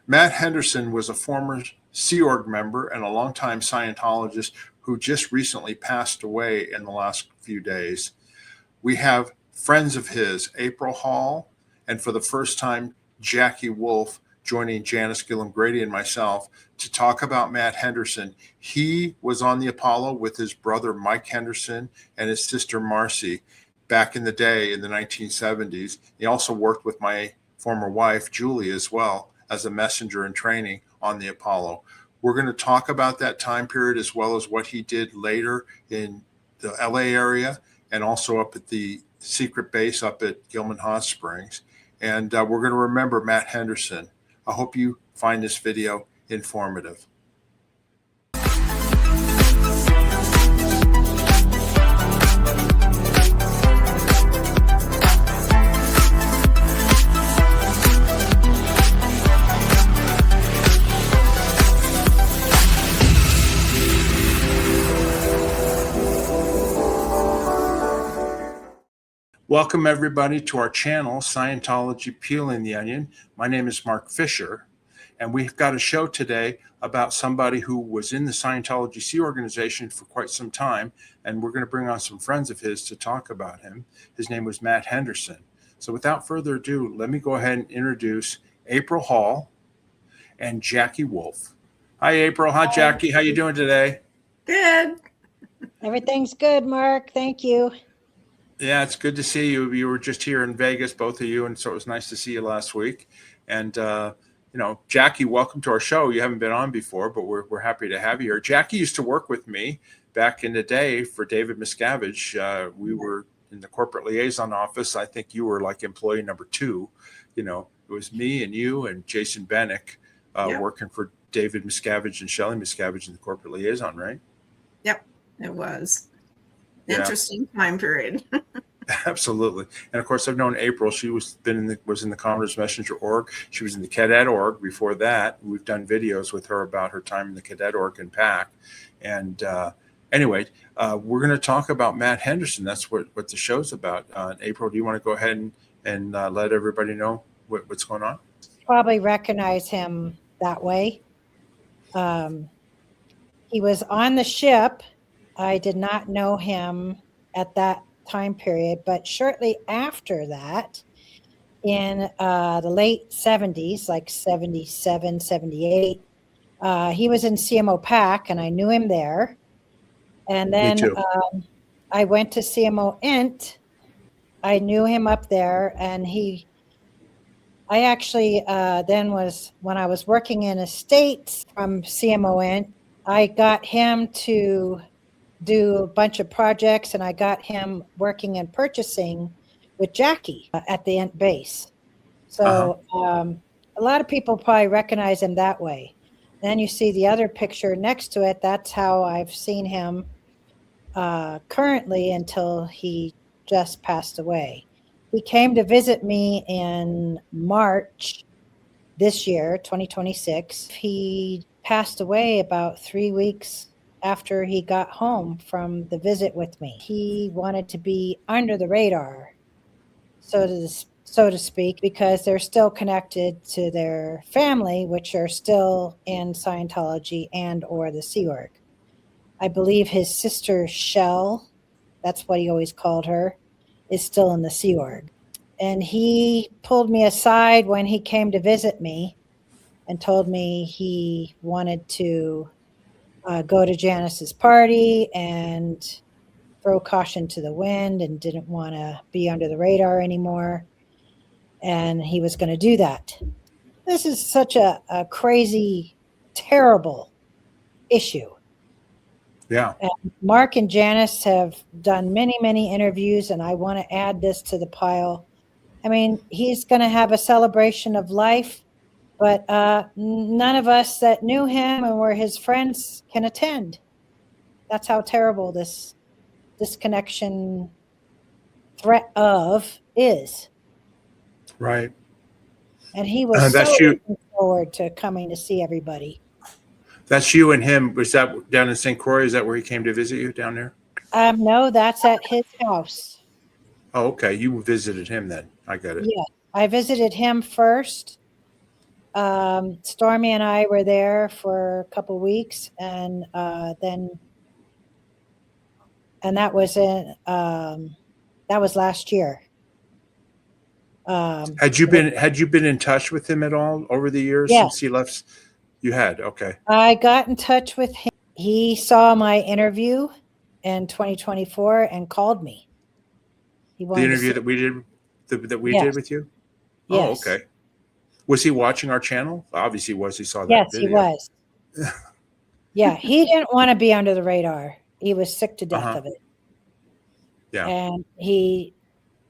Matt Henderson was a former Sea Org member and a longtime Scientologist who just recently passed away in the last few days. We have friends of his, April Hall, and for the first time, Jackie Wolff, joining Janis, Gillham, Grady, and myself to talk about Matt Henderson. He was on the Apollo with his brother, Mike Henderson, and his sister, Marcy, back in the day in the 1970s. He also worked with my former wife, Julie, as well as a messenger in training on the Apollo. We're going to talk about that time period as well as what he did later in the LA area and also up at the secret base up at Gillman Hot Springs. And we're going to remember Matt Henderson. I hope you find this video informative. Welcome, everybody, to our channel, Scientology Peeling the Onion. My name is Mark Fisher, and we've got a show today about somebody who was in the Scientology Sea organization for quite some time, and we're going to bring on some friends of his to talk about him. His name was Matt Henderson. So without further ado, let me go ahead and introduce April Hall and Jackie Wolff. Hi, April. Hi, Jackie. How you doing today? Good. Everything's good, Mark. Thank you. Yeah, it's good to see you. You were just here in Vegas, both of you, and so it was nice to see you last week. And, you know, Jackie, welcome to our show. You haven't been on before, but we're happy to have you here. Jackie used to work with me back in the day for David Miscavige. We were in the corporate liaison office. I think you were like employee number 2. You know, it was me and you and Jason Bennick working for David Miscavige and Shelley Miscavige in the corporate liaison, right? Yep, it was. Interesting time period. Absolutely. And of course, I've known April. She was in the Commerce Messenger org. She was in the Cadet org before that. We've done videos with her about her time in the Cadet org and PAC. And anyway, we're going to talk about Matt Henderson. That's what the show's about. April, do you want to go ahead and let everybody know what's going on? Probably recognize him that way. He was on the ship. I did not know him at that time period, but shortly after that, in the late 70s, like 77, 78, he was in CMO PAC, and I knew him there. And then I went to CMO INT. I knew him up there, and I actually then was, when I was working in estates from CMO INT, I got him to do a bunch of projects, and I got him working and purchasing with Jackie at the Ent base. So a lot of people probably recognize him that way. Then you see the other picture next to it. That's how I've seen him currently until he just passed away. He came to visit me in March this year, 2026. He passed away about 3 weeks after he got home from the visit with me. He wanted to be under the radar, so to speak, because they're still connected to their family, which are still in Scientology and or the Sea Org. I believe his sister Shell, that's what he always called her, is still in the Sea Org. And he pulled me aside when he came to visit me and told me he wanted to go to Janis's party and throw caution to the wind and didn't want to be under the radar anymore. And he was going to do that. This is such a crazy, terrible issue. Yeah. And Mark and Janis have done many, many interviews, and I want to add this to the pile. I mean, he's going to have a celebration of life, but none of us that knew him and were his friends can attend. That's how terrible this disconnection threat is. Right. And he was so looking forward to coming to see everybody. That's you and him. Was that down in St. Croix? Is that where he came to visit you down there? No, that's at his house. Oh, okay. You visited him then. I got it. Yeah, I visited him first. Stormy and I were there for a couple weeks, and that was last year. Had you been in touch with him at all over the years Yes. since he left? You had, okay. I got in touch with him. He saw my interview in 2024 and called me. He The wanted interview to that we did Yes. did with you? Yes. Oh, okay. Was he watching our channel? Obviously he was. He saw that Yes, video. he was. Yeah, he didn't want to be under the radar. He was sick to death of it. Yeah. And he,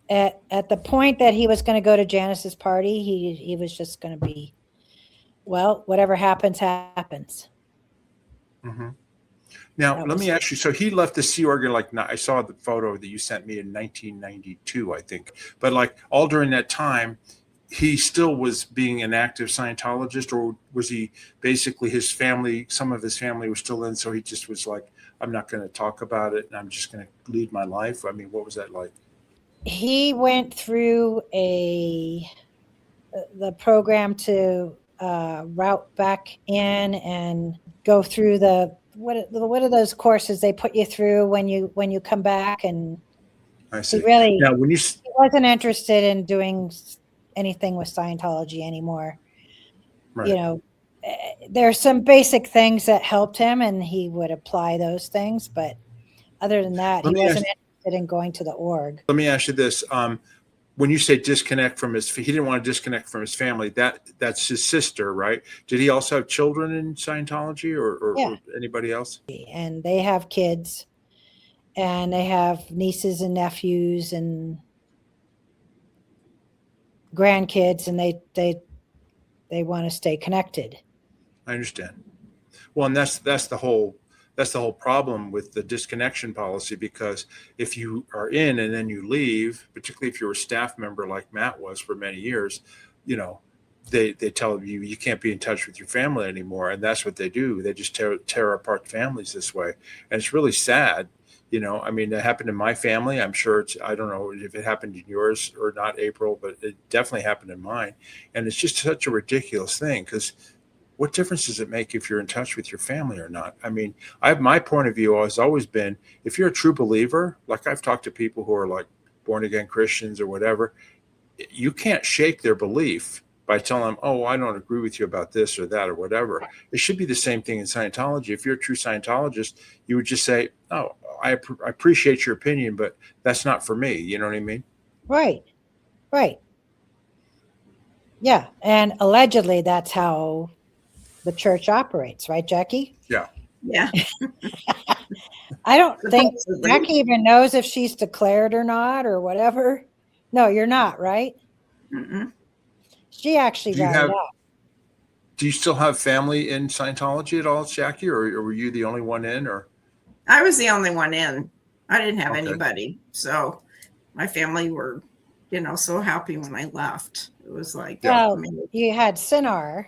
at the point that he was going to go to Janis's party, he was just going to be, well, whatever happens, happens. Mm-hmm. Now, let me ask you. So he left the Sea Org I saw the photo that you sent me in 1992, I think. But like all during that time, he still was being an active Scientologist, or was he basically some of his family was still in, so he just was like, I'm not going to talk about it and I'm just going to lead my life? I mean, what was that like? He went through the program to route back in and go through what are those courses they put you through when you come back? And I see. He now, he wasn't interested in doing anything with Scientology anymore. Right. You know, there's some basic things that helped him, and he would apply those things. But other than that, he wasn't interested in going to the org. Let me ask you this: when you say disconnect from he didn't want to disconnect from his family. That's his sister, right? Did he also have children in Scientology, or anybody else? And they have kids, and they have nieces and nephews and grandkids, and they want to stay connected. I understand. Well, and that's the whole problem with the disconnection policy, because if you are in and then you leave, particularly if you're a staff member like Matt was for many years, you know, they tell you can't be in touch with your family anymore, and that's what they do. They just tear apart families this way, and it's really sad. You know, I mean, it happened in my family. I'm sure I don't know if it happened in yours or not, April, but it definitely happened in mine. And it's just such a ridiculous thing, because what difference does it make if you're in touch with your family or not? I mean, my point of view has always been, if you're a true believer, like I've talked to people who are like born again Christians or whatever, you can't shake their belief by telling them, oh, I don't agree with you about this or that or whatever. It should be the same thing in Scientology. If you're a true Scientologist, you would just say, oh, I appreciate your opinion, but that's not for me. You know what I mean? Right. Yeah. And allegedly that's how the church operates, right, Jackie? Yeah. I don't think Jackie even knows if she's declared or not or whatever. No, you're not, right? Mm-mm. She actually got it out. Do you still have family in Scientology at all, Jackie, or were you the only one in? Or I was the only one in. I didn't have anybody. So my family were, so happy when I left. It was like, you had Sinar.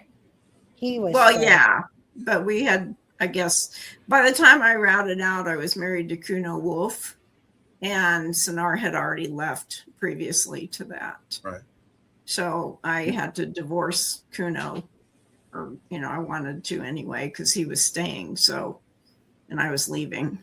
He was but we had, I guess, by the time I routed out, I was married to Kuno Wolff, and Sinar had already left previously to that. Right. So I had to divorce Kuno, or, I wanted to anyway, because he was staying. So, and I was leaving.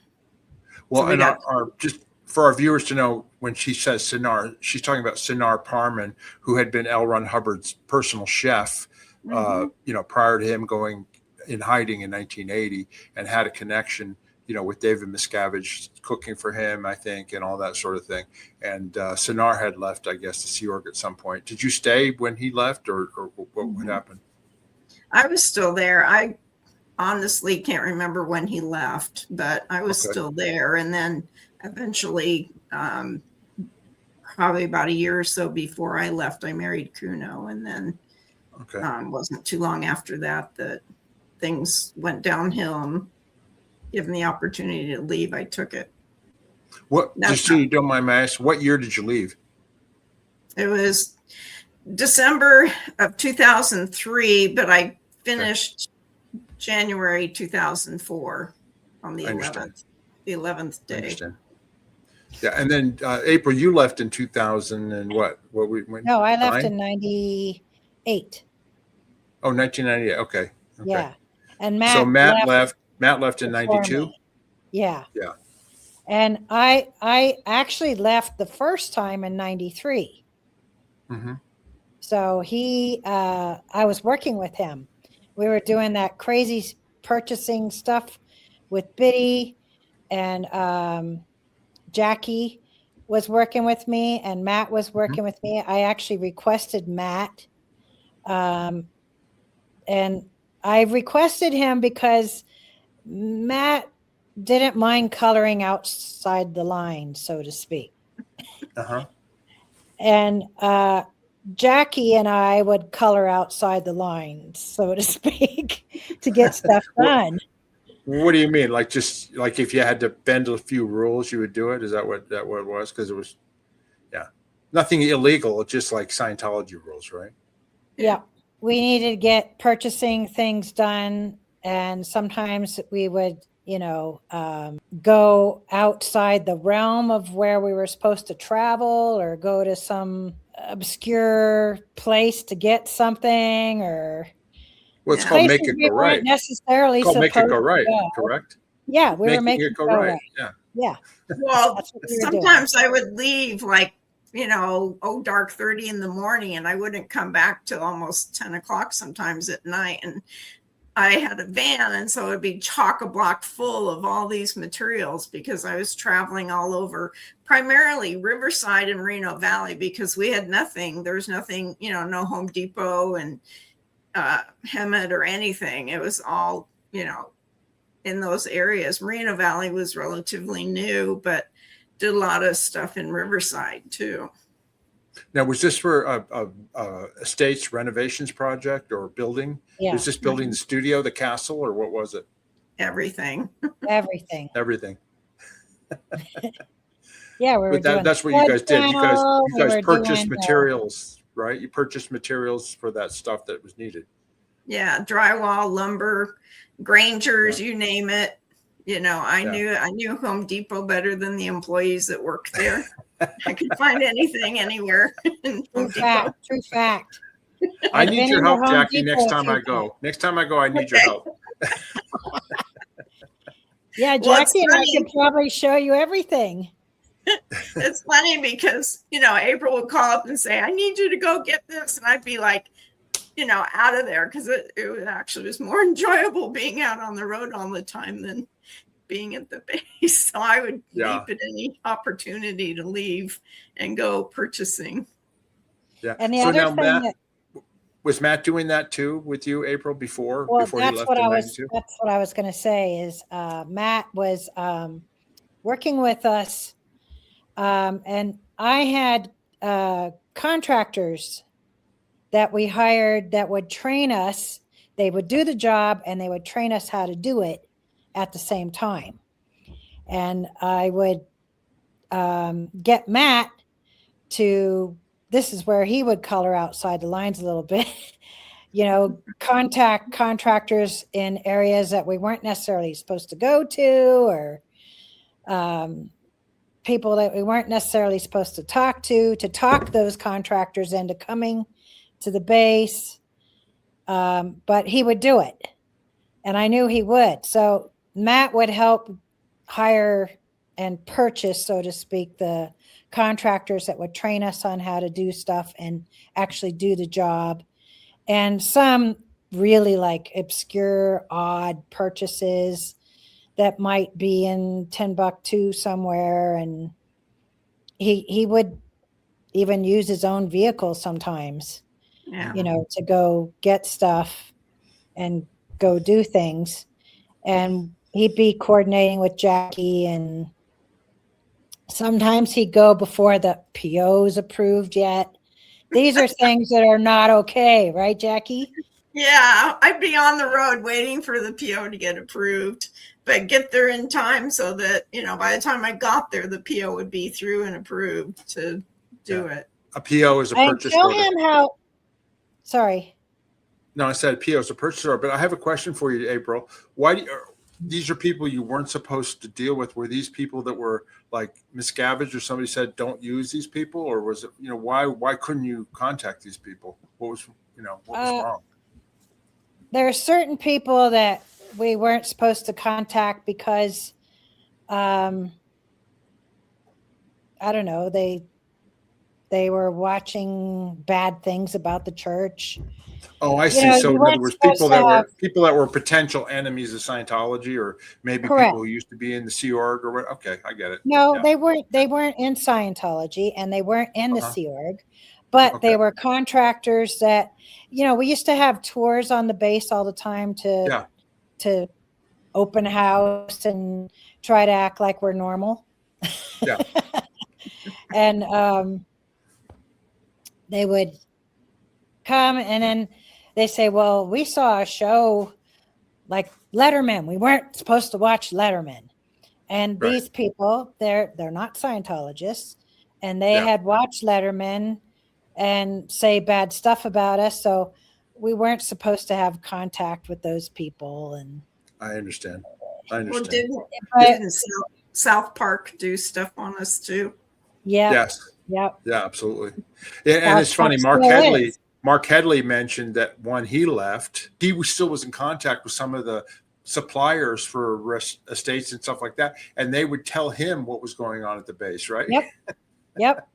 Well, so just for our viewers to know, when she says Sinar, she's talking about Sinar Parman, who had been L. Ron Hubbard's personal chef, prior to him going in hiding in 1980, and had a connection, with David Miscavige cooking for him, I think, and all that sort of thing. And Sinar had left, I guess, the Sea Org at some point. Did you stay when he left, or what happened? I was still there. I honestly can't remember when he left, but I was still there. And then eventually, probably about a year or so before I left, I married Kuno. And then wasn't too long after that things went downhill. And given the opportunity to leave, I took it. Just so you don't mind me asking, what year did you leave? It was December of 2003, but I finished January 2004 on the 11th day. I understand. Yeah, and then April, you left in 2000 and what? No, I left in 98. Oh, 1998. Okay. Yeah. And Matt so Matt left in 92. Yeah. Yeah. And I actually left the first time in 93. Mm-hmm. So I was working with him. We were doing that crazy purchasing stuff with Biddy, and Jackie was working with me, and Matt was working with me. I actually requested Matt. And I requested him because Matt didn't mind coloring outside the line, so to speak. Uh-huh. And Jackie and I would color outside the lines, so to speak, to get stuff done. What do you mean? Like just like if you had to bend a few rules, you would do it? Is that what it was? Because it was, nothing illegal, just like Scientology rules, right? Yeah. We needed to get purchasing things done. And sometimes we would, go outside the realm of where we were supposed to travel, or go to some obscure place to get something, or well, it's called Make It Go Right. Necessarily it's called Make It Go Right, go. Correct? Yeah, we were making it go right. Yeah. Well, sometimes I would leave dark 30 in the morning, and I wouldn't come back till almost 10 o'clock sometimes at night. And I had a van, and so it'd be chock-a-block full of all these materials because I was traveling all over, primarily Riverside and Reno Valley, because we had nothing. There was nothing, no Home Depot and Hemet or anything. It was all, in those areas. Reno Valley was relatively new, but did a lot of stuff in Riverside too. Now, was this for a estates renovations project or building? Yeah. Was this building the studio, the castle, or what was it? Everything. Everything. Yeah, that's what you guys did. You guys purchased materials, right? You purchased materials for that stuff that was needed. Yeah, drywall, lumber, Grangers, you name it. I knew Home Depot better than the employees that worked there. I could find anything anywhere. True fact. I need your help, Jackie, next time I go. Next time I go, I need your help. Yeah, Jackie and I can probably show you everything. It's funny because, April would call up and say, I need you to go get this. And I'd be like, out of there, because it actually was more enjoyable being out on the road all the time than being at the base. So I would leap at any opportunity to leave and go purchasing. Yeah. And the other thing was Matt doing that too with you, April, before he left in 92? That's what I was going to say is Matt was working with us, and I had contractors that we hired that would train us. They would do the job and they would train us how to do it at the same time. And I would get Matt this is where he would color outside the lines a little bit, contact contractors in areas that we weren't necessarily supposed to go to, or people that we weren't necessarily supposed to talk those contractors into coming to the base. But he would do it, and I knew he would. So Matt would help hire and purchase, so to speak, the contractors that would train us on how to do stuff and actually do the job. And some really like obscure, odd purchases that might be in Timbuktu somewhere. And he would even use his own vehicle sometimes, to go get stuff and go do things. And he'd be coordinating with Jackie, and sometimes he'd go before the PO's approved yet. These are things that are not okay, right, Jackie? Yeah, I'd be on the road waiting for the PO to get approved, but get there in time so that, by the time I got there, the PO would be through and approved to do it. A PO is a purchase order. Show him how. Sorry. No, I said PO is a purchase order, but I have a question for you, April. Why these are people you weren't supposed to deal with? Were these people that were like miscaviged, or somebody said don't use these people, or was it why couldn't you contact these people? What was wrong? there are certain people that we weren't supposed to contact because, I don't know, they were watching bad things about the church. Oh, I see. So in other words, people that were potential enemies of Scientology, or maybe people who used to be in the Sea Org or what. Okay, I get it. No, they weren't in Scientology, and they weren't in the Sea Org, but they were contractors that, we used to have tours on the base all the time to open house and try to act like we're normal. Yeah. And they would come, and then they say, well, we saw a show like Letterman. We weren't supposed to watch Letterman. And these people, they're not Scientologists, and they had watched Letterman and say bad stuff about us. So we weren't supposed to have contact with those people. And I understand. Well, didn't South Park do stuff on us too? Yeah. Yes. Yep. Yeah, absolutely. Yeah, and it's funny. Mark Headley mentioned that when he left, he still was in contact with some of the suppliers for estates and stuff like that, and they would tell him what was going on at the base, right? Yep.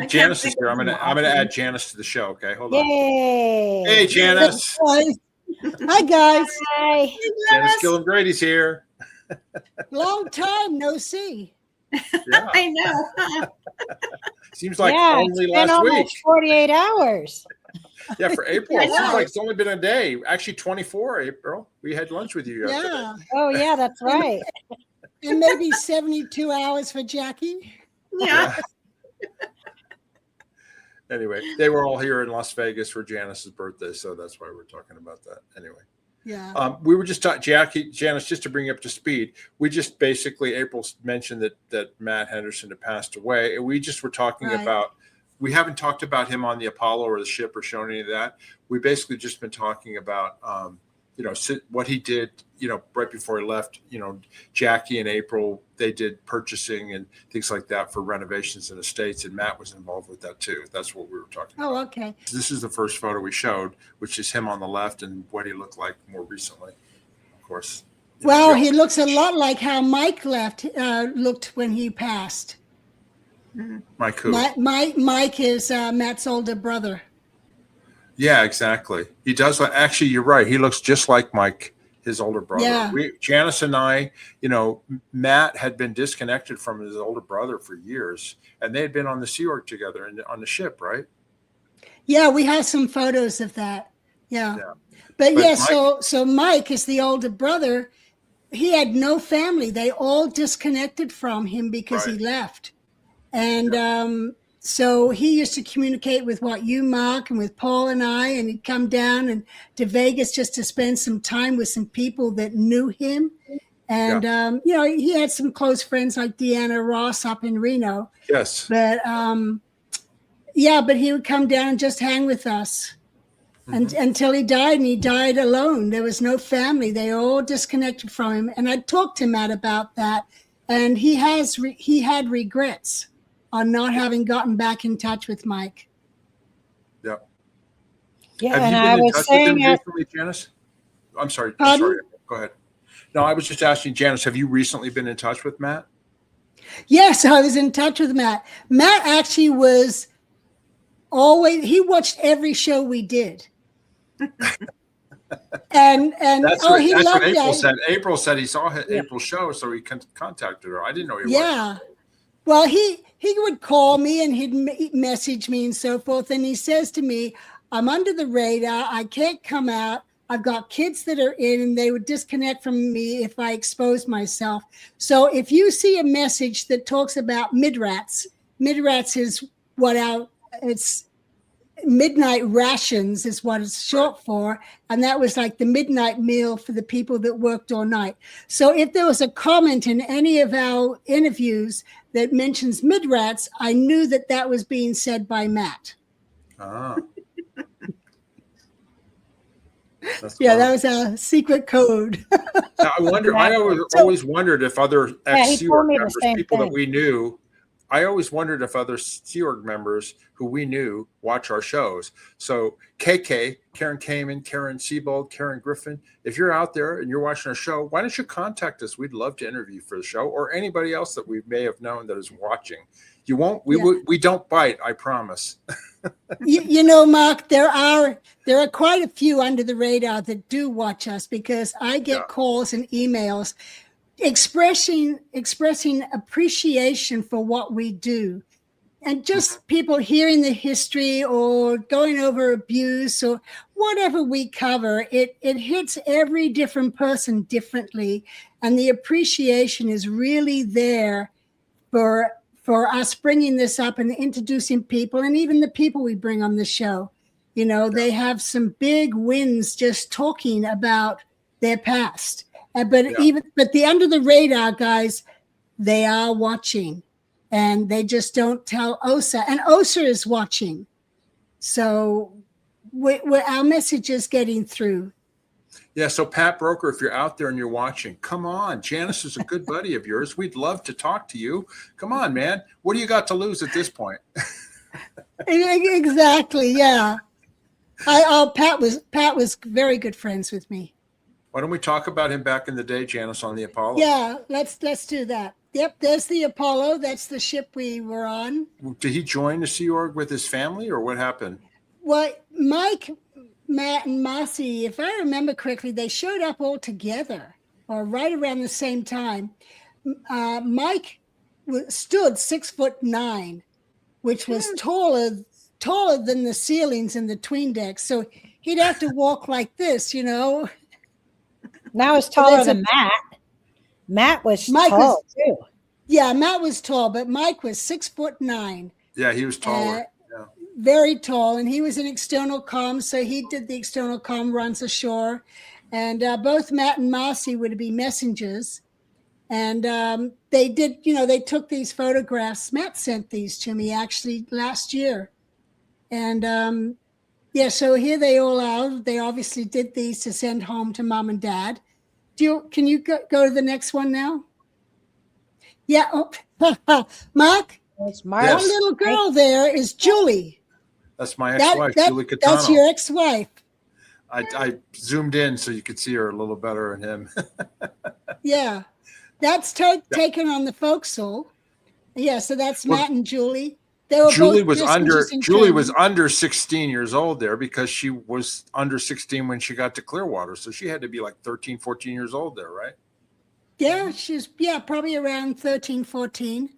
Janis is here. I'm gonna add Janis to the show. Okay, hold on. Yay! Hey, Janis. Hi, guys. Hi. Janis Gillham Grady's here. Long time no see. Yeah. I know. Seems like only last week. 48 hours. Yeah, for April. It seems like it's only been a day. Actually, 24 April. We had lunch with you yesterday. Yeah. Oh, yeah, that's right. And maybe 72 hours for Jackie. Yeah. Anyway, they were all here in Las Vegas for Janis's birthday, so that's why we're talking about that. Anyway. Yeah. We were just talking, Janis, just to bring you up to speed. We just basically, April mentioned that Matt Henderson had passed away, and we just were talking about. We haven't talked about him on the Apollo or the ship or shown any of that. We basically just been talking about, what he did, right before he left. Jackie and April, they did purchasing and things like that for renovations and estates, and Matt was involved with that too. That's what we were talking about. Oh, okay. This is the first photo we showed, which is him on the left and what he looked like more recently, of course. Well, he looks a lot like how Mike looked when he passed. Mike who? Mike is Matt's older brother. Yeah, exactly. He does. Actually, you're right. He looks just like Mike, his older brother. Yeah. Janis and I, Matt had been disconnected from his older brother for years, and they had been on the Sea Org together and on the ship, right? Yeah, we have some photos of that. Yeah. But yeah, Mike, so Mike is the older brother. He had no family. They all disconnected from him because he left. And so he used to communicate with you, Mark, and with Paul and I, and he'd come down to Vegas just to spend some time with some people that knew him. And, he had some close friends like Deanna Ross up in Reno. Yes. But, but he would come down and just hang with us until he died, and he died alone. There was no family. They all disconnected from him. And I talked to Matt about that, and he had regrets on not having gotten back in touch with Mike. Yeah. Yeah, Have and you been I in was touch saying with him recently, Janis? I'm sorry. Go ahead. No, I was just asking Janis, have you recently been in touch with Matt? Yes, I was in touch with Matt. Matt actually was he watched every show we did. and that's what April that. said. April said he saw April's show, so he contacted her. I didn't know he was. Yeah. Well, he would call me and he'd message me and so forth. And he says to me, I'm under the radar. I can't come out. I've got kids that are in, and they would disconnect from me if I expose myself. So if you see a message that talks about midrats is it's midnight rations is what it's short for. And that was like the midnight meal for the people that worked all night. So if there was a comment in any of our interviews that mentions midrats, I knew that was being said by Matt. Ah. That was a secret code. I always wondered if other ex-Sea Org members, people that we knew, I always wondered if other Sea Org members who we knew watch our shows. So KK, Karen Kamen, Karen Siebold, Karen Griffin, if you're out there and you're watching our show, why don't you contact us? We'd love to interview for the show, or anybody else that we may have known that is watching. You won't, we don't bite, I promise. You know, Mark, there are quite a few under the radar that do watch us, because I get calls and emails expressing appreciation for what we do, and just people hearing the history or going over abuse or whatever we cover. It hits every different person differently, and the appreciation is really there for us bringing this up and introducing people, and even the people we bring on the show. You know, they have some big wins just talking about their past. But the under the radar guys, they are watching, and they just don't tell OSA. And OSA is watching, so our message is getting through. Yeah, so Pat Broker, if you're out there and you're watching, come on. Janis is a good buddy of yours. We'd love to talk to you. Come on, man. What do you got to lose at this point? Exactly, yeah. Pat was very good friends with me. Why don't we talk about him back in the day, Janis, on the Apollo? Yeah, let's do that. Yep, there's the Apollo. That's the ship we were on. Did he join the Sea Org with his family, or what happened? Well, Mike, Matt, and Marcy, if I remember correctly, they showed up all together, or right around the same time. Mike stood 6'9", which was taller than the ceilings in the tween decks. So he'd have to walk like this, you know. Now he's taller than Matt. Matt was tall too. Yeah, Matt was tall, but Mike was 6'9". Yeah, he was taller. Very tall, and he was an external comm, so he did the external comm runs ashore. And both Matt and Marcy would be messengers. And they did, you know, they took these photographs. Matt sent these to me actually last year. And so here they all are. They obviously did these to send home to mom and dad. Can you go to the next one now? Yeah. Oh, Mark, our little girl there is Julie. That's my ex-wife, Julie Catano. That's your ex-wife. I zoomed in so you could see her a little better than him. Yeah. That's taken on the forecastle. Yeah, so that's Matt and Julie. Julie was under 16 years old there, because she was under 16 when she got to Clearwater. So she had to be like 13, 14 years old there, right? Yeah, she's probably around 13, 14.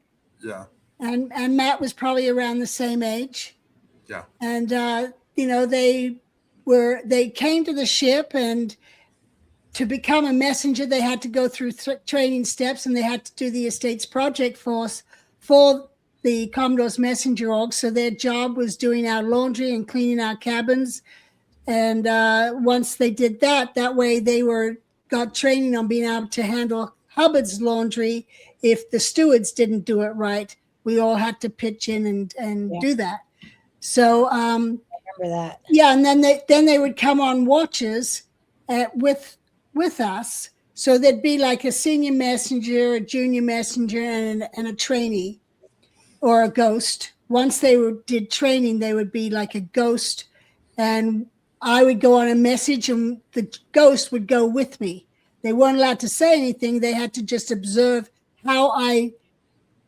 Yeah. And Matt was probably around the same age. Yeah. And you know, they came to the ship, and to become a messenger, they had to go through training steps, and they had to do the Estates Project Force for the Commodore's Messenger Org. So their job was doing our laundry and cleaning our cabins. And once they did that way they got training on being able to handle Hubbard's laundry. If the stewards didn't do it right, we all had to pitch in and do that. So I remember that. Yeah, and then they would come on watches with us. So there'd be like a senior messenger, a junior messenger, and a trainee, or a ghost. Once they did training, they would be like a ghost, and I would go on a message, and the ghost would go with me. They weren't allowed to say anything. They had to just observe how I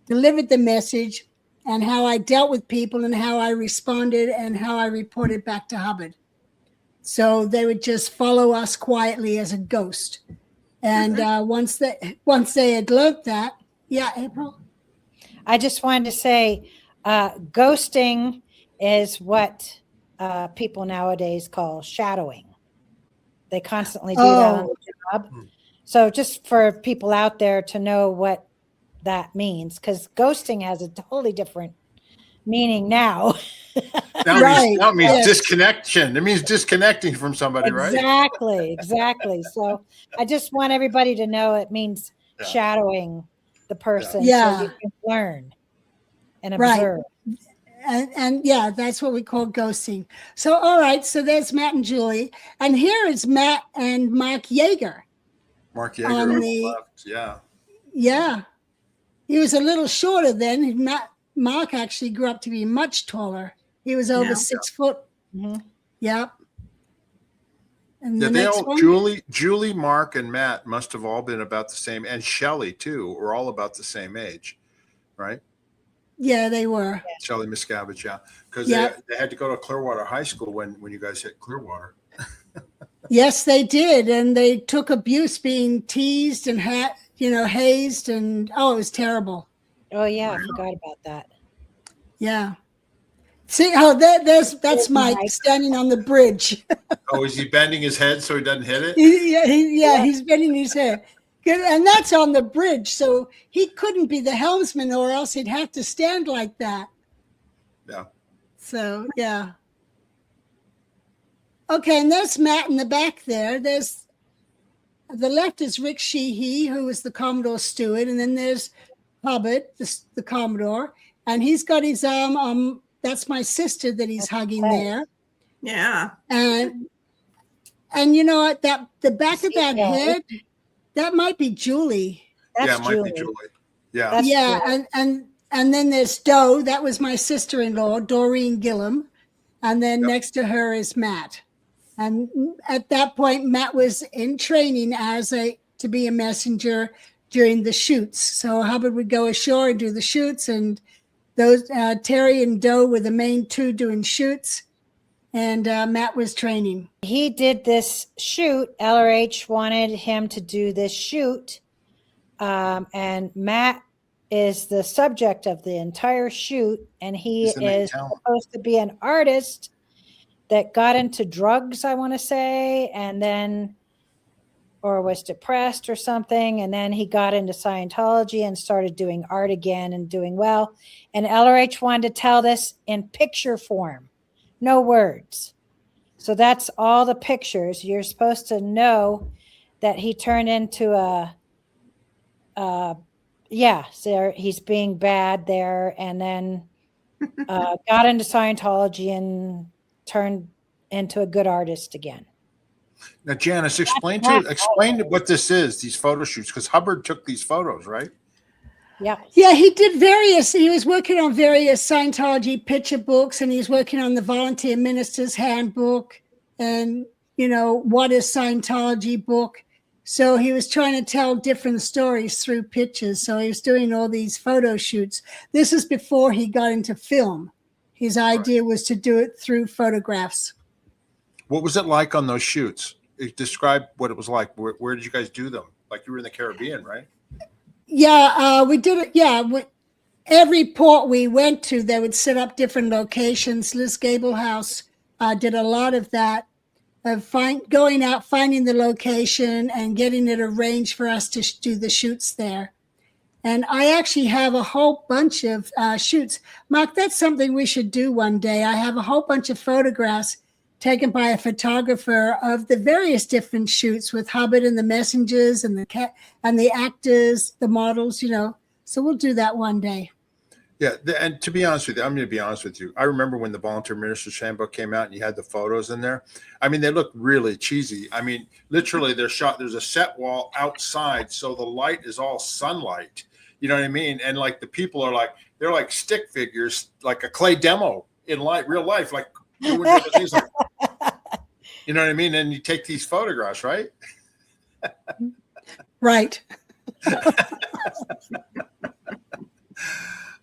delivered the message and how I dealt with people and how I responded and how I reported back to Hubbard. So they would just follow us quietly as a ghost. And once they had learned that, yeah, April? I just wanted to say ghosting is what people nowadays call shadowing. They constantly do that on the job. So just for people out there to know what that means, because ghosting has a totally different meaning now. That means disconnection. It means disconnecting from somebody, right? Exactly. So I just want everybody to know it means shadowing the person so you can learn and observe. And yeah, that's what we call ghosting. So, all right. So there's Matt and Julie. And here is Matt and Mark Yeager. Mark Yeager on the left. Yeah. Yeah. He was a little shorter then. Mark actually grew up to be much taller. He was over 6 foot. Mm-hmm. Yep. And Yeah, the they next all, one, Julie, Mark, and Matt must have all been about the same, and Shelley too, were all about the same age, right? yeah, they were. Shelley Miscavige, yeah, because Yep. they had to go to Clearwater High School when you guys hit Clearwater. Yes, they did, and they took abuse, being teased and hazed, and it was terrible. Oh yeah, I forgot about that. Yeah. See, that's Mike standing on the bridge. Oh, is he bending his head so he doesn't hit it? He's bending his head. Good, and that's on the bridge, so he couldn't be the helmsman, or else he'd have to stand like that. Yeah. So yeah. Okay, and there's Matt in the back there. There's the left is Rick Sheehy, who was the Commodore steward, and then there's Hubbard, the Commodore, and he's got his arm on. That's my sister that he's hugging there. Yeah. And you know what? That the back of that head, that might be Julie. That's it might be Julie. Yeah. That's yeah, and then there's Doe. That was my sister-in-law, Doreen Gillham, and then next to her is Matt. And at that point, Matt was in training to be a messenger during the shoots. So Hubbard would go ashore and do the shoots, and those Terry and Doe were the main two doing shoots, and Matt was training. He did this shoot. LRH wanted him to do this shoot, and Matt is the subject of the entire shoot, and he is supposed to be an artist that got into drugs, I want to say, and then, or was depressed or something, and then he got into Scientology and started doing art again and doing well. And LRH wanted to tell this in picture form, no words. So that's all the pictures. You're supposed to know that he turned into so he's being bad there, and then got into Scientology and turned into a good artist again. Now, Janis, explain what this is, these photo shoots, because Hubbard took these photos, right? Yeah. Yeah, he did he was working on various Scientology picture books, and he's working on the Volunteer Minister's Handbook and, What is Scientology book. So he was trying to tell different stories through pictures. So he was doing all these photo shoots. This is before he got into film. His idea was to do it through photographs. What was it like on those shoots? Describe what it was like. Where did you guys do them? Like you were in the Caribbean, right? Yeah, we did it. Yeah, every port we went to, they would set up different locations. Liz Gablehouse did a lot of that, of going out, finding the location, and getting it arranged for us to do the shoots there. And I actually have a whole bunch of shoots. Mark, that's something we should do one day. I have a whole bunch of photographs taken by a photographer of the various different shoots with Hubbard and the messengers and the actors, the models, So we'll do that one day. Yeah, and to be honest with you, I'm going to be honest with you. I remember when the Volunteer Minister's Handbook came out and you had the photos in there. I mean, they look really cheesy. I mean, literally they're shot. There's a set wall outside, so the light is all sunlight. You know what I mean? And like the people are they're like stick figures, like a clay demo in real life, like doing things like, you know what I mean? And you take these photographs, right? Right.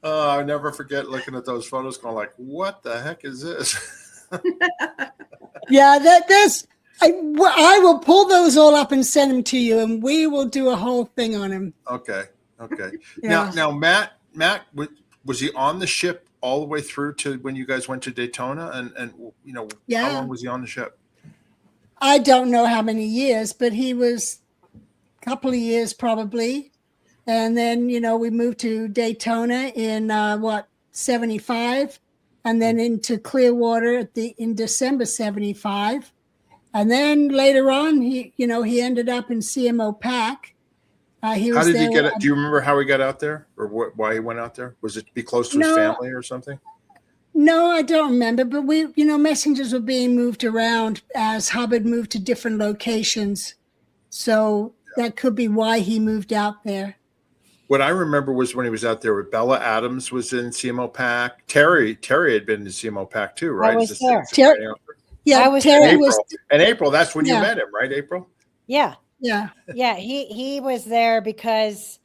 I'll never forget looking at those photos, going like, "What the heck is this?" Yeah, I will pull those all up and send them to you, and we will do a whole thing on them. Okay. Yeah. Now, Matt, was he on the ship all the way through to when you guys went to Daytona? And how long was he on the ship? I don't know how many years, but he was a couple of years probably. And then, we moved to Daytona in 75, and then into Clearwater in December 75. And then later on, he ended up in CMO PAC. How did he get it? Do you remember how he got out there, or why he went out there? Was it to be close to his family or something? No, I don't remember. But messengers were being moved around as Hubbard moved to different locations. So that could be why he moved out there. What I remember was when he was out there with Bella Adams was in CMO Pack. Terry had been in CMO Pack too, right? I was As the there. training officer? Yeah, I was Terry there. was. In April, that's when you Yeah. met him, right? April? Yeah. Yeah. Yeah. He was there because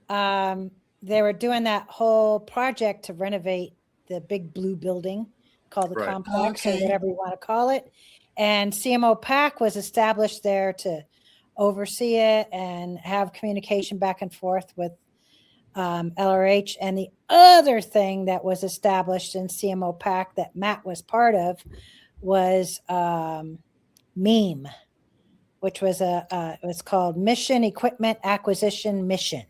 they were doing that whole project to renovate the big blue building called the Right. complex, or Okay. whatever you want to call it. And CMO PAC was established there to oversee it and have communication back and forth with LRH. And the other thing that was established in CMO PAC that Matt was part of was MEME, which was it was called Mission Equipment Acquisition Mission.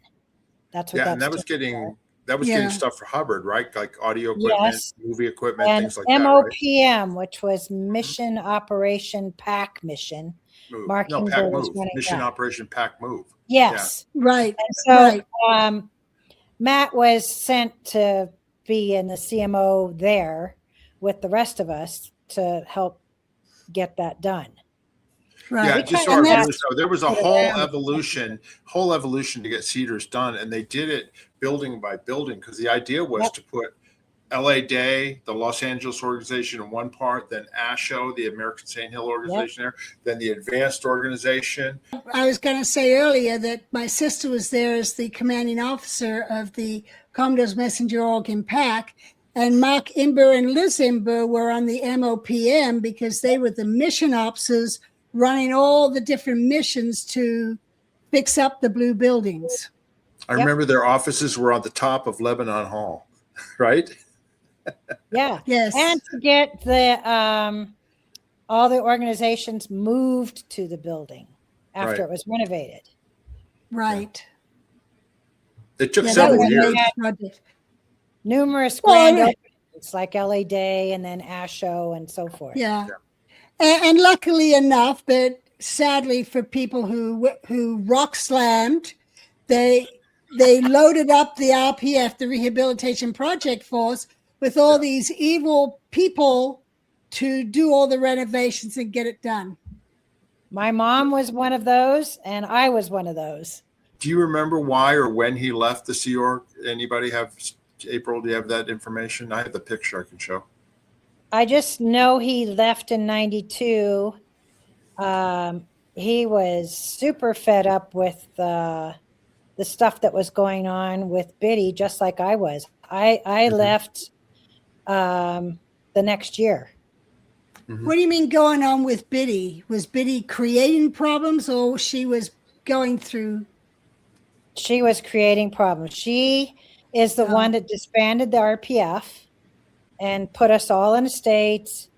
That's what Yeah, that and that was stood getting for. Yeah. stuff for Hubbard, right? Like audio equipment, Yes. movie equipment, And things like that, right? MOPM, which was Mission Operation PAC Mission. Move. Mark No, Hinder Pack was Move. running Mission that. Operation Pack Move. Yes. Right. And so Right. Matt was sent to be in the CMO there with the rest of us to help get that done. Right. Yeah, We just so kinda our have viewers know, there was a put it whole around. evolution to get Cedars done, and they did it building by building because the idea was Yep. to put LA Day, the Los Angeles organization in one part, then ASHO, the American Saint Hill organization there, then the advanced organization. I was going to say earlier that my sister was there as the commanding officer of the Commodore's Messenger Org in PAC, and Mark Imber and Liz Imber were on the MOPM because they were the mission officers running all the different missions to fix up the blue buildings. I remember their offices were on the top of Lebanon Hall, right? Yeah. Yes. And to get the all the organizations moved to the building after Right. it was renovated. Right. It took Yeah, that several was a years. major project. Numerous Well, grand yeah. openings like LA Day and then ASHO and so forth. Yeah. And luckily enough, but sadly for people who rock slammed, they loaded up the RPF, the Rehabilitation Project Force, with all these evil people to do all the renovations and get it done. My mom was one of those, and I was one of those. Do you remember why or when he left the Sea Org? Anybody have, April, do you have that information? I have the picture I can show. I just know he left in 92. He was super fed up with the stuff that was going on with Biddy, just like I was. I left the next year. What do you mean going on with Biddy? Was Biddy creating problems, or she was going through? She was creating problems. She is the one that disbanded the RPF and put us all in the States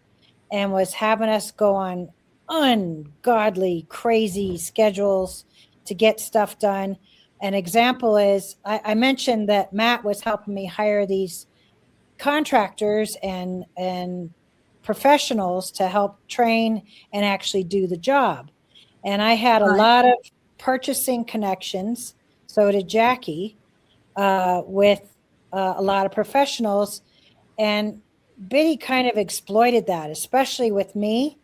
and was having us go on ungodly, crazy schedules to get stuff done. An example is I mentioned that Matt was helping me hire these contractors and professionals to help train and actually do the job. And I had a lot of purchasing connections. So did Jackie, with a lot of professionals. And Biddy kind of exploited that, especially with me.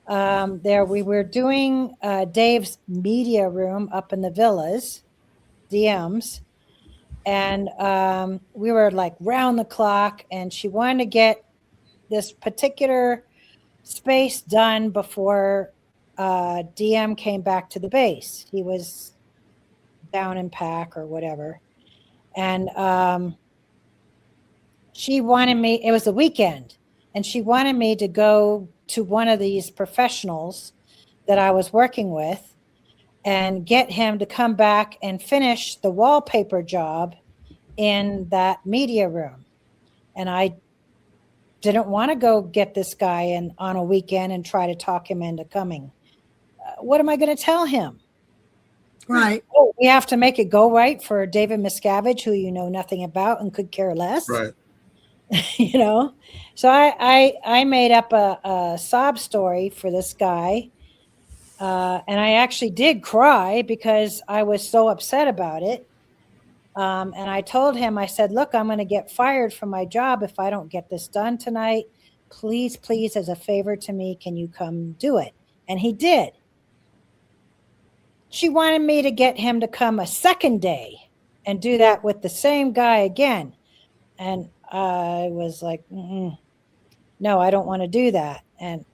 There we were doing Dave's media room up in the villas, DMs. And we were like round the clock, and she wanted to get this particular space done before DM came back to the base. He was down in PAC or whatever. And she wanted me, it was the weekend, and she wanted me to go to one of these professionals that I was working with and get him to come back and finish the wallpaper job in that media room. And I didn't want to go get this guy in on a weekend and try to talk him into coming. What am I going to tell him? Right. Oh, we have to make it go right for David Miscavige, who you know nothing about and could care less. Right. You know, so I made up a sob story for this guy, and I actually did cry because I was so upset about it. And I told him, I said, look, I'm going to get fired from my job if I don't get this done tonight. Please, as a favor to me, can you come do it? And he did. She wanted me to get him to come a second day and do that with the same guy again. And I was like, no, I don't want to do that. And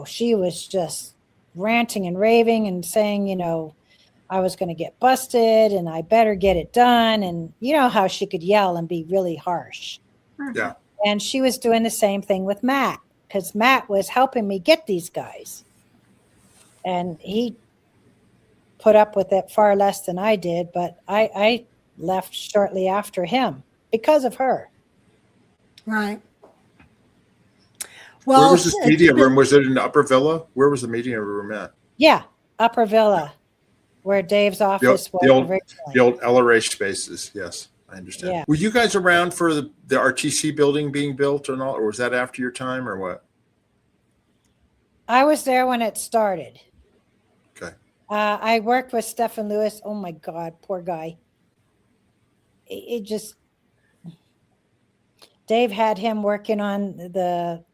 she was just ranting and raving and saying, I was going to get busted and I better get it done. And you know how she could yell and be really harsh. Yeah. And she was doing the same thing with Matt, because Matt was helping me get these guys. And he put up with it far less than I did, but I left shortly after him because of her. Right. Where Well, was this media room? Was it in the Upper Villa? Where was the media room at? Yeah, Upper Villa, where Dave's office was originally. The old LRH spaces. Yes, I understand. Yeah. Were you guys around for the RTC building being built and all, or was that after your time, or what? I was there when it started. Okay. I worked with Stephen Lewis. Oh my God, poor guy. It just, Dave had him working on the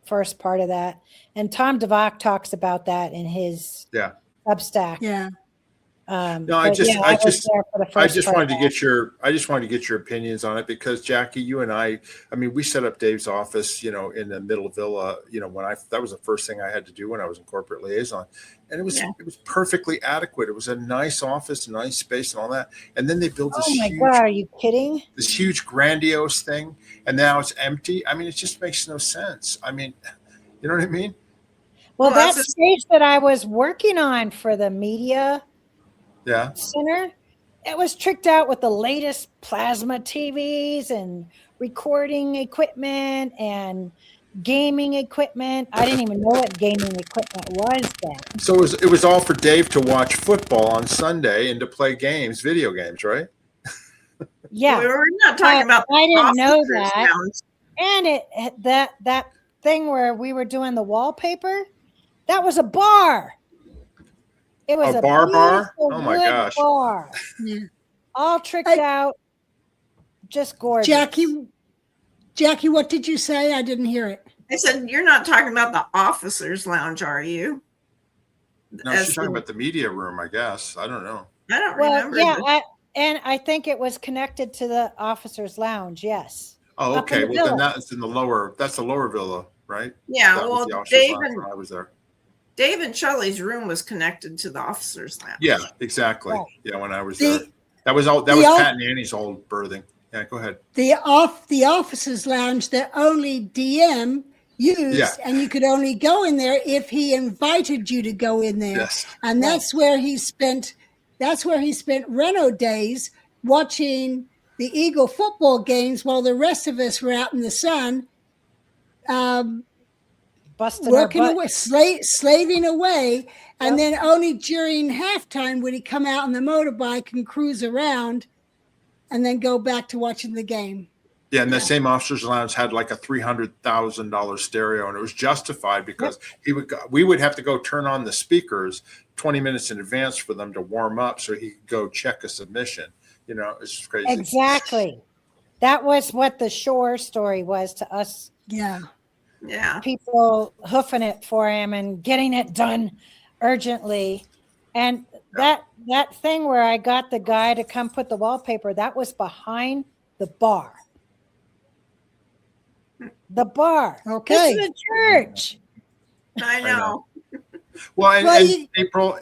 first part of that. And Tom DeVock talks about that in his Substack. Yeah. No, I just wanted to get your opinions on it, because Jackie, you and I mean, we set up Dave's office, in the middle of Villa, that was the first thing I had to do when I was in corporate liaison, and it was perfectly adequate. It was a nice office, nice space, and all that. And then they built this God, are you kidding? This huge grandiose thing, and now it's empty. I mean, it just makes no sense. I mean, you know what I mean? Well, that stage that I was working on for the media center, it was tricked out with the latest plasma TVs and recording equipment and gaming equipment. I didn't even know what gaming equipment was then. So it was all for Dave to watch football on Sunday and to play games, video games, right? Yeah. We're not talking about. I didn't know that. And that thing where we were doing the wallpaper, that was a bar. It was a bar. Oh my gosh. Bar. All tricked out. Just gorgeous. Jackie, what did you say? I didn't hear it. I said, you're not talking about the officers' lounge, are you? No, she's talking about the media room, I guess. I don't know. I don't remember. Yeah, and I think it was connected to the officers' lounge. Yes. Oh, okay. Well, then that's in the lower. That's the lower villa, right? Yeah. Well, Dave and I was there. Dave and Shelley's room was connected to the officers' lounge. Yeah, exactly. Right. Yeah, when I was there, that was Pat and Annie's old berthing. Yeah, go ahead. The officers' lounge that only DM used, and you could only go in there if he invited you to go in there. Yes. And that's where he spent. That's where he spent Reno days watching the Eagle football games while the rest of us were out in the sun, working away, slaving away. And then only during halftime would he come out on the motorbike and cruise around and then go back to watching the game. Yeah, and the same officers' lounge had like a $300,000 stereo, and it was justified because we would have to go turn on the speakers 20 minutes in advance for them to warm up so he could go check a submission. It's just crazy. Exactly. That was what the Shore story was to us. Yeah. Yeah. People hoofing it for him and getting it done urgently. And that thing where I got the guy to come put the wallpaper, that was behind the bar. The bar. Okay. This is a church. I know. Well, and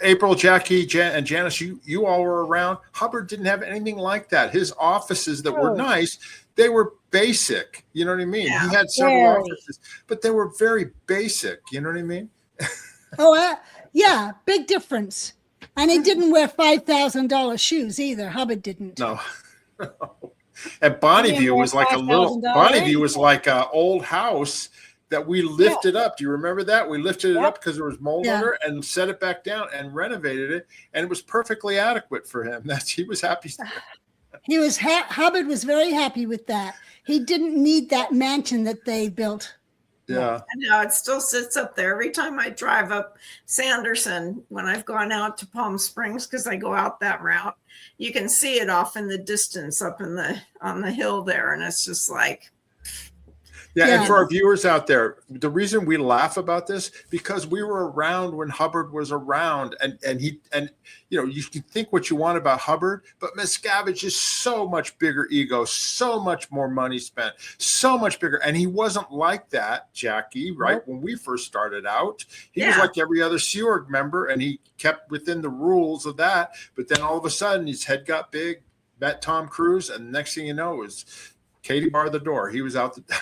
April, Jackie, and Janis, you all were around. Hubbard didn't have anything like that. His offices that were nice, they were basic. You know what I mean? Yeah, he had several offices, but they were very basic. You know what I mean? Yeah, big difference. And he didn't wear $5,000 shoes either. Hubbard didn't. No. And Bonneview was like an old house that we lifted up. Do you remember that? We lifted it up because there was mold under it and set it back down and renovated it. And it was perfectly adequate for him. He was happy. Hubbard was very happy with that. He didn't need that mansion that they built. Yeah. I know, it still sits up there every time I drive up Sanderson when I've gone out to Palm Springs, because I go out that route. You can see it off in the distance up on the hill there, and it's just like Yeah, Yeah. and for our viewers out there, the reason we laugh about this, because we were around when Hubbard was around, and you know, you can think what you want about Hubbard, but Miscavige is so much bigger ego, so much more money spent, so much bigger, and he wasn't like that, Jackie, right? Nope. When we first started out, he was like every other Sea Org member, and he kept within the rules of that. But then all of a sudden, his head got big, met Tom Cruise, and the next thing you know, it was Katie barred the door. He was out the door.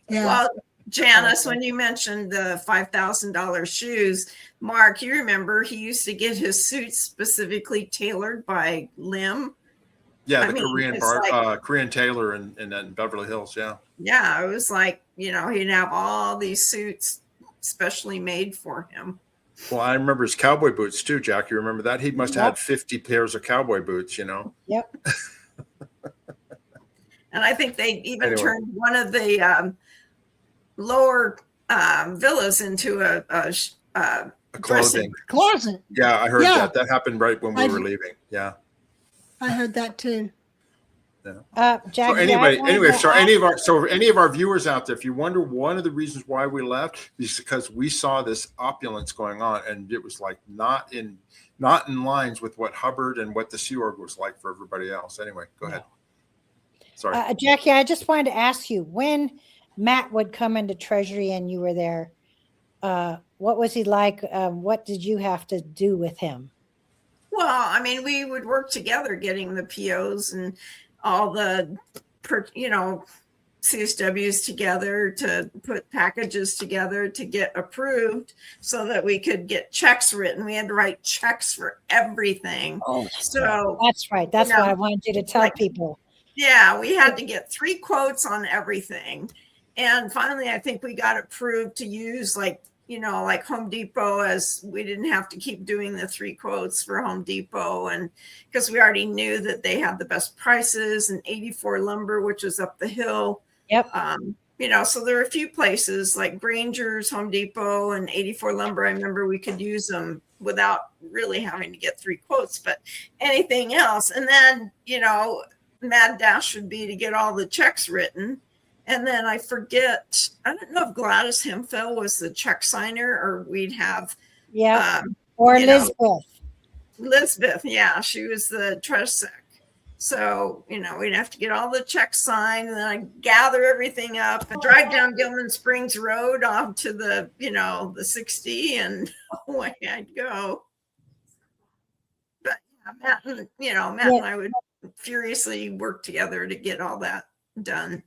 Yeah. Well, Janis, when you mentioned the $5,000 shoes, Mark, you remember he used to get his suits specifically tailored by Lim. Yeah, I the mean, Korean tailor in Beverly Hills. Yeah. Yeah, it was like, you know, he'd have all these suits specially made for him. Well, I remember his cowboy boots too, Jack. You remember that? He must have had 50 pairs of cowboy boots, you know? Yep. And I think they even turned one of the lower villas into a clothing closet. Yeah, I heard that. That happened right when we were leaving. Yeah. I heard that too. Yeah. Jack, any of our viewers out there, if you wonder one of the reasons why we left is because we saw this opulence going on, and it was like not in lines with what Hubbard and what the Sea Org was like for everybody else. Anyway, go ahead. Sorry, Jackie. I just wanted to ask you, when Matt would come into Treasury and you were there, what was he like? What did you have to do with him? Well, I mean, we would work together getting the POs and all the, CSWs together to put packages together to get approved so that we could get checks written. We had to write checks for everything. Oh, so that's right. That's what I wanted you to tell people. Yeah, we had to get 3 quotes on everything. And finally, I think we got approved to use like Home Depot, as we didn't have to keep doing the 3 quotes for Home Depot. And because we already knew that they had the best prices, and 84 Lumber, which was up the hill. Yep. So there were a few places like Granger's, Home Depot, and 84 Lumber. I remember we could use them without really having to get 3 quotes, but anything else. And then, mad dash would be to get all the checks written. And then I forget, I don't know if Gladys Hemphill was the check signer, or we'd have. Yeah. Or Elizabeth. Elizabeth. Yeah. She was the treasurer. So, we'd have to get all the checks signed, and then I gather everything up and drive down Gilman Springs Road off to the, the 60, and away I'd go. But Matt and I would furiously work together to get all that done.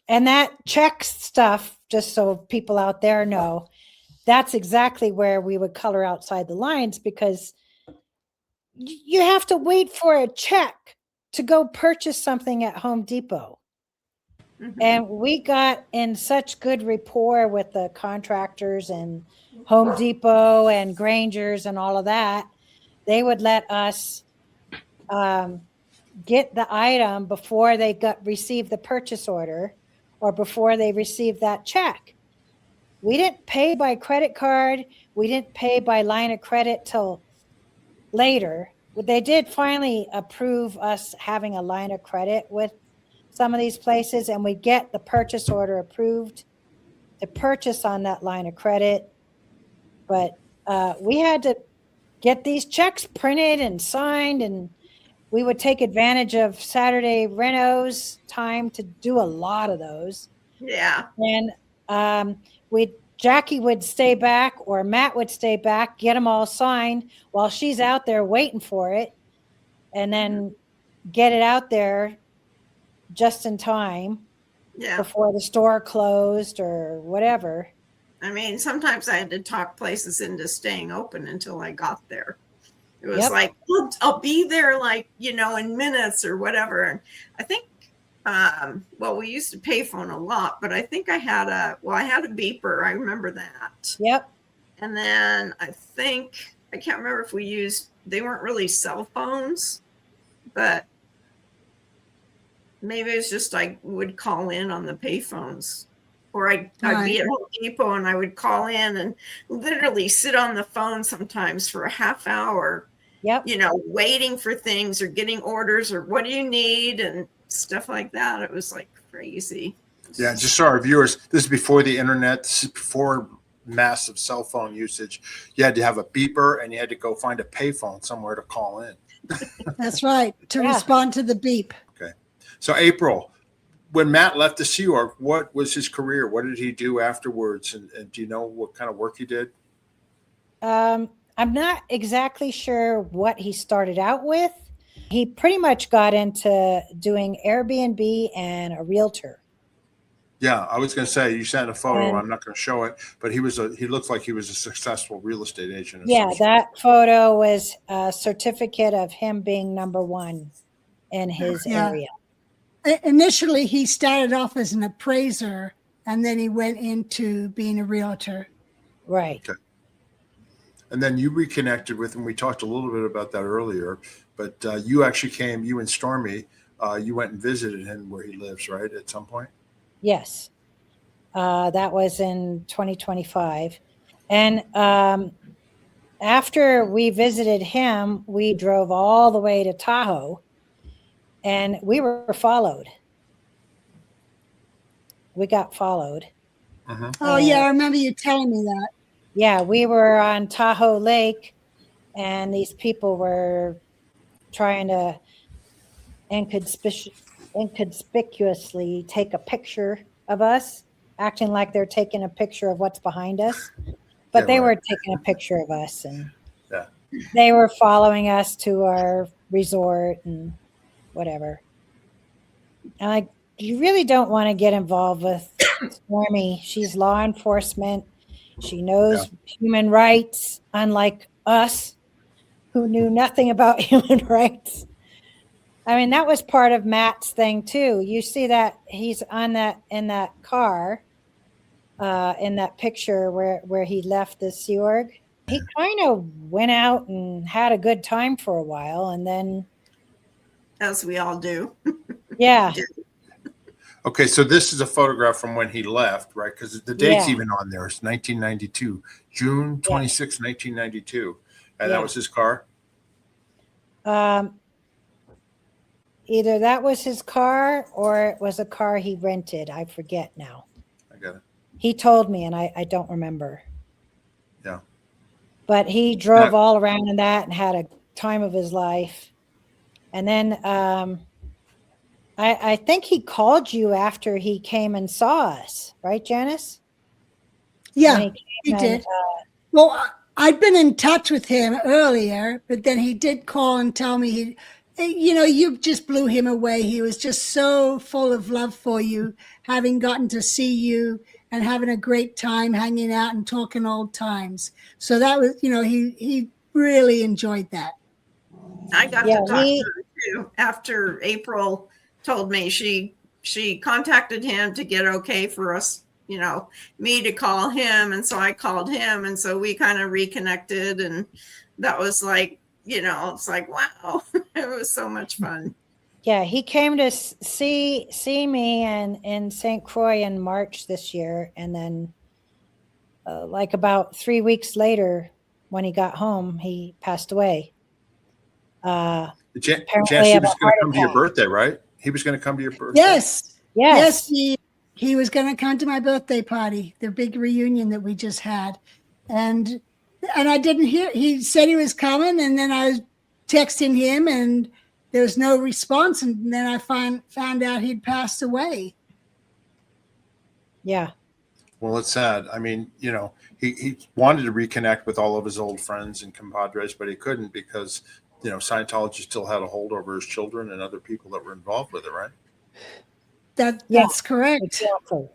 And that check stuff, just so people out there know, that's exactly where we would color outside the lines, because you have to wait for a check to go purchase something at Home Depot. Mm-hmm. And we got in such good rapport with the contractors and Home Depot and Granger's and all of that. They would let us get the item before they received the purchase order, or before they received that check. We didn't pay by credit card. We didn't pay by line of credit till later. They did finally approve us having a line of credit with some of these places, and we get the purchase order approved to purchase on that line of credit. But we had to get these checks printed and signed, and we would take advantage of Saturday renos time to do a lot of those. Yeah. And Jackie would stay back, or Matt would stay back, get them all signed while she's out there waiting for it, and then get it out there just in time before the store closed or whatever. I mean, sometimes I had to talk places into staying open until I got there. It was like, I'll be there in minutes or whatever. And I think, we used to payphone a lot, but I think I had a beeper. I remember that. Yep. And then I can't remember if they weren't really cell phones, but maybe it's just I would call in on the payphones, or I'd be at Home Depot and I would call in and literally sit on the phone sometimes for a half hour, waiting for things or getting orders or what do you need and stuff like that. It was like crazy. Yeah, just so our viewers, this is before the internet, this is before massive cell phone usage. You had to have a beeper and you had to go find a payphone somewhere to call in. That's right, to respond to the beep. Okay. So April, when Matt left the Sea Org, what was his career? What did he do afterwards? And do you know what kind of work he did? I'm not exactly sure what he started out with. He pretty much got into doing Airbnb and a realtor. Yeah, I was going to say, you sent a photo. And I'm not going to show it, but he looked like he was a successful real estate agent. yeah, that photo was a certificate of him being number one in his area. Initially, he started off as an appraiser, and then he went into being a realtor. Right. Okay. And then you reconnected with him. We talked a little bit about that earlier, but you actually came, you and Stormy, you went and visited him where he lives, right, at some point? Yes. That was in 2025. And after we visited him, we drove all the way to Tahoe, and we were followed. We got followed. Uh-huh. Oh, yeah, I remember you telling me that. Yeah, we were on Tahoe Lake, and these people were trying to inconspicuously take a picture of us, acting like they're taking a picture of what's behind us. But they were taking a picture of us, and they were following us to our resort and whatever. And you really don't want to get involved with Stormy. She's law enforcement. She knows human rights, unlike us, who knew nothing about human rights. I mean, that was part of Matt's thing too. You see that he's on that in that car, in that picture where he left the Sea Org. He kind of went out and had a good time for a while, and then, as we all do. Yeah. Okay, so this is a photograph from when he left, right? Because the date's even on there. It's 1992, June 26, 1992. And that was his car? Either that was his car or it was a car he rented. I forget now. I got it. He told me, and I don't remember. Yeah. But he drove all around in that and had a time of his life. And then I think he called you after he came and saw us, right, Janis? Yeah, he did. Well, I'd been in touch with him earlier, but then he did call and tell me you just blew him away. He was just so full of love for you, having gotten to see you and having a great time hanging out and talking old times. So that was, he really enjoyed that. I got to talk to her too after April told me she contacted him to get okay for us, me to call him. And so I called him. And so we kind of reconnected, and that was like, it's like, wow, it was so much fun. Yeah. He came to see me in St. Croix in March this year. And then like about 3 weeks later, when he got home, he passed away. Janice, he was going to come to your birthday, right? He was going to come to your birthday. Yes. He was going to come to my birthday party, the big reunion that we just had, and I didn't hear. He said he was coming, and then I was texting him, and there was no response, and then I found out he'd passed away. Yeah. Well, it's sad. I mean, he wanted to reconnect with all of his old friends and compadres, but he couldn't because Scientology still had a hold over his children and other people that were involved with it, right? That's correct. Exactly.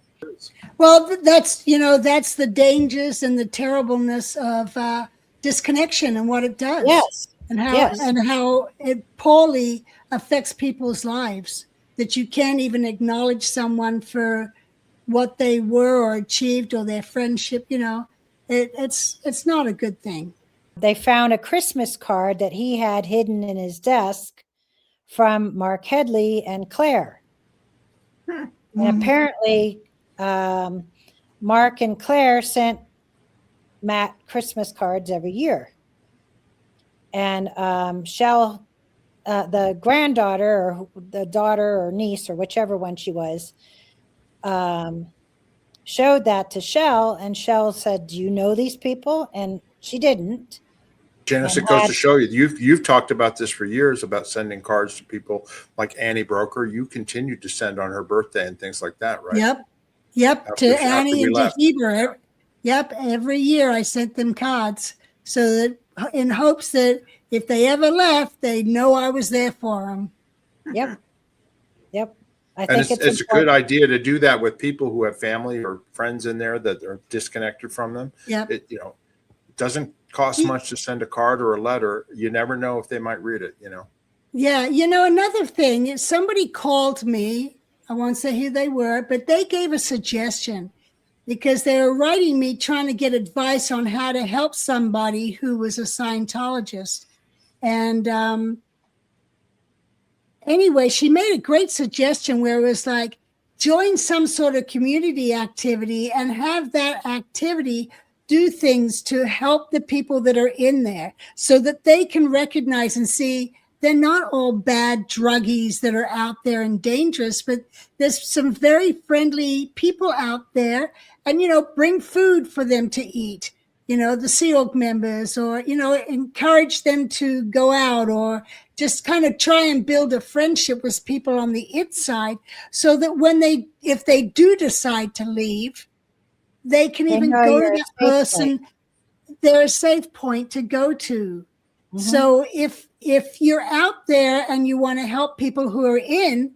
Well, that's the dangers and the terribleness of disconnection and what it does. Yes. And how it poorly affects people's lives, that you can't even acknowledge someone for what they were or achieved or their friendship. It's not a good thing. They found a Christmas card that he had hidden in his desk from Mark Headley and Claire. And apparently, Mark and Claire sent Matt Christmas cards every year. And Shell, the granddaughter or the daughter or niece or whichever one she was, showed that to Shell, and Shell said, "Do you know these people?" And she didn't. Janis, it goes to show you, you've talked about this for years about sending cards to people like Annie Broker. You continued to send on her birthday and things like that, right? Yep. After To Annie and to left. Heber. Yep. Every year I sent them cards so that in hopes that if they ever left, they know I was there for them. Yep. I And think it's a good idea to do that with people who have family or friends in there that are disconnected from them. Yep. It doesn't cost much to send a card or a letter. You never know if they might read it, Yeah. Another thing is somebody called me. I won't say who they were, but they gave a suggestion because they were writing me trying to get advice on how to help somebody who was a Scientologist. And anyway, she made a great suggestion where it was like, join some sort of community activity and have that activity do things to help the people that are in there so that they can recognize and see they're not all bad druggies that are out there and dangerous, but there's some very friendly people out there, and, bring food for them to eat, the Sea Org members, or, encourage them to go out, or just kind of try and build a friendship with people on the inside so that if they do decide to leave, they can even go to that person. They're a safe point to go to. Mm-hmm. So if you're out there and you want to help people who are in,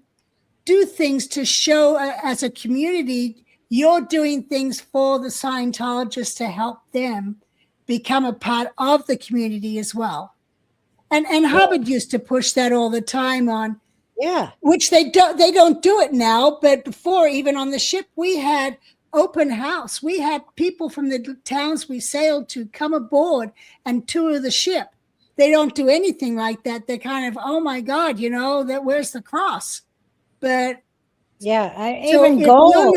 do things to show as a community, you're doing things for the Scientologists to help them become a part of the community as well. And Hubbard used to push that all the time on, which they don't do it now. But before, even on the ship, we had open house. We had people from the towns we sailed to come aboard and tour the ship. They don't do anything like that. They're kind of, oh my God, that where's the cross? But even gold.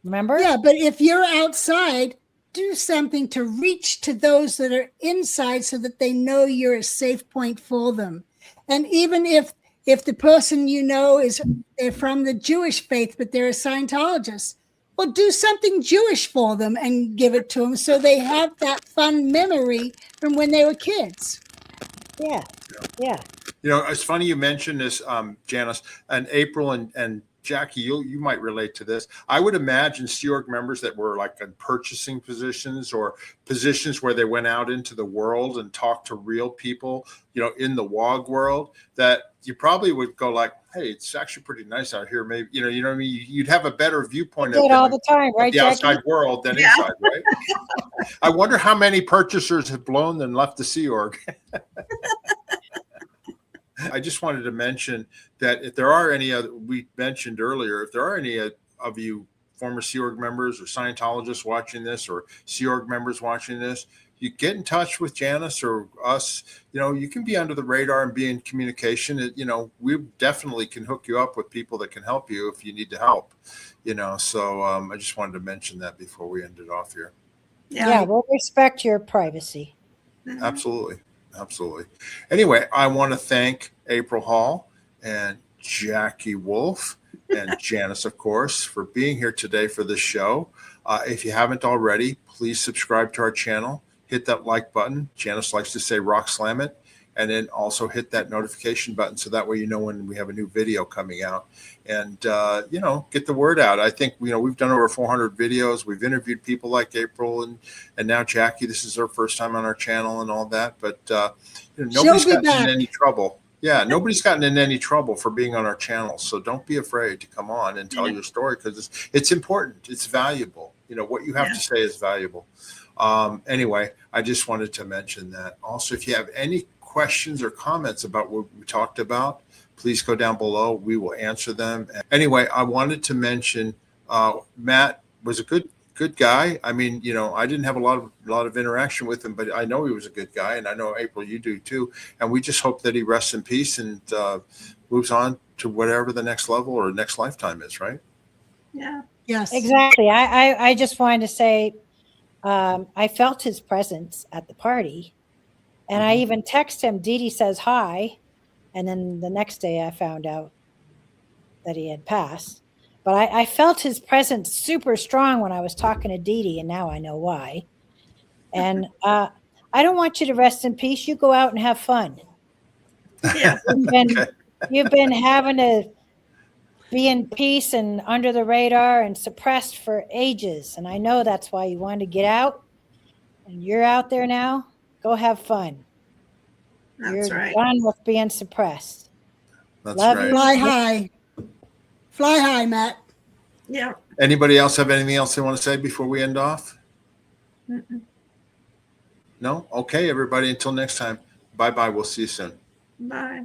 Remember? Yeah, but if you're outside, do something to reach to those that are inside so that they know you're a safe point for them. And even if the person they're from the Jewish faith, but they're a Scientologist, well, do something Jewish for them and give it to them so they have that fun memory from when they were kids. Yeah. It's funny you mentioned this, Janis, and April and Jackie, you might relate to this. I would imagine Sea Org members that were like in purchasing positions or positions where they went out into the world and talked to real people, in the WOG world, that you probably would go like, hey, it's actually pretty nice out here. Maybe, you know what I mean? You'd have a better viewpoint of all the time, right, the Jackie? outside world than inside, right? I wonder how many purchasers have blown and left the Sea Org. I just wanted to mention that if there are any other, we mentioned earlier, if there are any of you former Sea Org members or Scientologists watching this, or Sea Org members watching this, you get in touch with Janis or us. You can be under the radar and be in communication. We definitely can hook you up with people that can help you if you need to help. So I just wanted to mention that before we end it off here. Yeah, we'll respect your privacy. Absolutely. Anyway, I want to thank April Hall and Jackie Wolff and Janis, of course, for being here today for this show. If you haven't already, please subscribe to our channel. Hit that like button. Janis likes to say rock slam it. And then also hit that notification button so that way you know when we have a new video coming out. And, get the word out. I think, we've done over 400 videos. We've interviewed people like April and now Jackie. This is her first time on our channel and all that. But nobody's gotten in any trouble. Yeah, nobody's gotten in any trouble for being on our channel. So don't be afraid to come on and tell your story because it's important. It's valuable. What you have to say is valuable. Anyway, I just wanted to mention that. Also, if you have any questions or comments about what we talked about, please go down below. We will answer them. Anyway, I wanted to mention Matt was a good guy. I mean, I didn't have a lot of interaction with him, but I know he was a good guy, and I know April, you do too. And we just hope that he rests in peace and moves on to whatever the next level or next lifetime is. Right? Yeah. Yes. Exactly. I just wanted to say I felt his presence at the party. And I even text him, Dee Dee says hi. And then the next day I found out that he had passed. But I felt his presence super strong when I was talking to Dee Dee, and now I know why. And I don't want you to rest in peace. You go out and have fun. Yeah. You've been having to be in peace and under the radar and suppressed for ages. And I know that's why you wanted to get out. And you're out there now. Go have fun. That's You're right. done with being suppressed. That's Love right. you. Fly high. Fly high, Matt. Yeah. Anybody else have anything else they want to say before we end off? Mm-mm. No? Okay, everybody. Until next time. Bye-bye. We'll see you soon. Bye.